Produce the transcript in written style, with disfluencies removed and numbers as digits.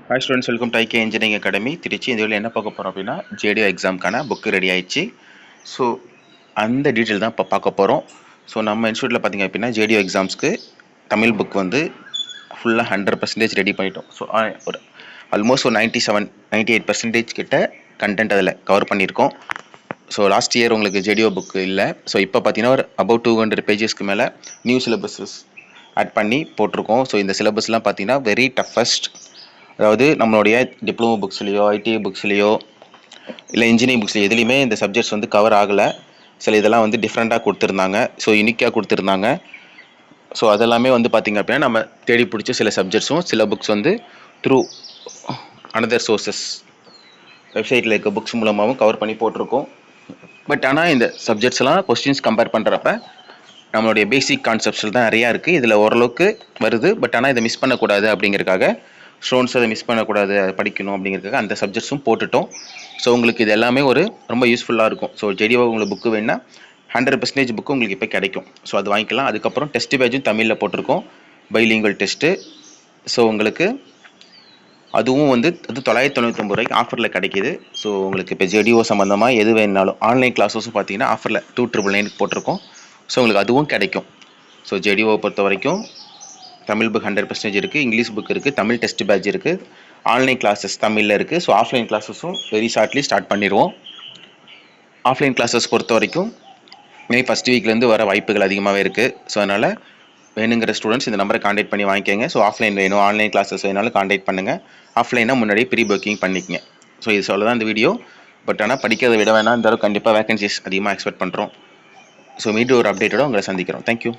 Hi students, welcome to IK engineering academy Trichy. இந்த வீடியோவில் என்ன பார்க்க போகிறோம் அப்படின்னா, ஜேடிஓ எக்ஸாமுக்கான புக்கு ரெடி ஆயிடுச்சு. ஸோ அந்த டீட்டெயில் தான் இப்போ பார்க்க போகிறோம். ஸோ நம்ம இன்ஸ்டியூட்டில் பார்த்திங்க அப்படின்னா ஜேடிஓ எக்ஸாம்ஸ்க்கு தமிழ் புக் வந்து ஃபுல்லாக 100% ரெடி பண்ணிட்டோம். ஸோ ஒரு ஆல்மோஸ்ட் ஒரு 97-98% கிட்ட கண்டென்ட் அதில் கவர் பண்ணியிருக்கோம். ஸோ லாஸ்ட் இயர் உங்களுக்கு ஜேடிஓ புக்கு இல்லை. ஸோ இப்போ பார்த்தீங்கன்னா ஒரு அபவ் 200 பேஜஸ்க்கு மேலே நியூ சிலபஸஸ் ஆட் பண்ணி போட்டிருக்கோம். ஸோ இந்த சிலபஸ்லாம் பார்த்தீங்கன்னா வெரி டஃபஸ்ட். அதாவது நம்மளுடைய டிப்ளமோ புக்ஸ்லேயோ ஐடிஐ புக்ஸ்லேயோ இல்லை இன்ஜினியரிங் புக்ஸ்லையோ எதுலேயுமே இந்த சப்ஜெக்ட்ஸ் வந்து கவர் ஆகலை. சில இதெல்லாம் வந்து டிஃப்ரெண்ட்டாக கொடுத்துருந்தாங்க, ஸோ யூனிக்காக கொடுத்துருந்தாங்க. ஸோ அதெல்லாமே வந்து பார்த்திங்க அப்படின்னா நம்ம தேடி பிடிச்ச சில சப்ஜெக்ட்ஸும் சில புக்ஸ் வந்து த்ரூ அனதர் சோர்சஸ் வெப்சைட்டில் இருக்க புக்ஸ் மூலமாகவும் கவர் பண்ணி போட்டிருக்கோம். பட் ஆனால் இந்த சப்ஜெக்ட்ஸ்லாம் கொஸ்டின்ஸ் கம்பேர் பண்ணுறப்ப நம்மளுடைய பேசிக் கான்செப்ட்ஸில் தான் நிறையா இருக்குது. இதில் ஓரளவுக்கு வருது. பட் ஆனால் இதை மிஸ் பண்ணக்கூடாது அப்படிங்கிறதுக்காக ஸ்டூடெண்ட்ஸ் அதை மிஸ் பண்ணக்கூடாது, அதை படிக்கணும் அப்படிங்கிறதுக்காக அந்த சப்ஜெக்ட்ஸும் போட்டுட்டோம். ஸோ உங்களுக்கு இது எல்லாமே ஒரு ரொம்ப யூஸ்ஃபுல்லாக இருக்கும். ஸோ ஜேடிஓ உங்களுக்கு புக்கு வேணுன்னா 100% புக்கு உங்களுக்கு இப்போ கிடைக்கும். ஸோ அது வாங்கிக்கலாம். அதுக்கப்புறம் டெஸ்ட் பேஜும் தமிழில் போட்டிருக்கோம், பைலிங்குவல் டெஸ்ட்டு. ஸோ உங்களுக்கு அதுவும் வந்து அது 999 ரூபாய்க்கு ஆஃபரில் கிடைக்கிது. ஸோ உங்களுக்கு இப்போ ஜேடிஓ சம்மந்தமாக எது வேணுனாலும் ஆன்லைன் கிளாஸஸும் பார்த்தீங்கன்னா ஆஃபரில் 299 போட்டிருக்கோம். ஸோ உங்களுக்கு அதுவும் கிடைக்கும். ஸோ ஜேடிஓவை பொறுத்த வரைக்கும் தமிழ் புக் 100% இருக்குது, இங்கிலீஷ் புக் இருக்குது, தமிழ் டெஸ்ட் பேட்ச் இருக்குது, ஆன்லைன் கிளாஸஸ் தமிழில் இருக்குது. ஸோ ஆஃப்லைன் கிளாஸஸும் வெரி ஷார்ட்லி ஸ்டார்ட் பண்ணிடுவோம். ஆஃப்லைன் கிளாஸஸ் பொறுத்த வரைக்கும் மே ஃபஸ்ட் வீக்லேருந்து வர வாய்ப்புகள் அதிகமாகவே இருக்குது. ஸோ அதனால் வேணுங்கிற ஸ்டூடெண்ட்ஸ் இந்த நம்பரை காண்டாக்ட் பண்ணி வாங்கிக்கோங்க. ஸோ ஆஃப்லைன் வேணும், ஆன்லைன் கிளாஸஸ் வேணாலும் காண்டாக்ட் பண்ணுங்கள். ஆஃப்லைனாக முன்னாடியே ப்ரீ புக்கிங் பண்ணிக்கங்க. ஸோ இது சொல்ல தான் இந்த வீடியோ. பட் ஆனால் படிக்கிறதை விட வேணாம், இருந்தாலும் கண்டிப்பாக வேகன்சிஸ் அதிகமாக எக்ஸ்பெக்ட் பண்ணுறோம். ஸோ மீண்டும் ஒரு அப்டேட்டோட உங்களை சந்திக்கிறோம். தேங்க்யூ.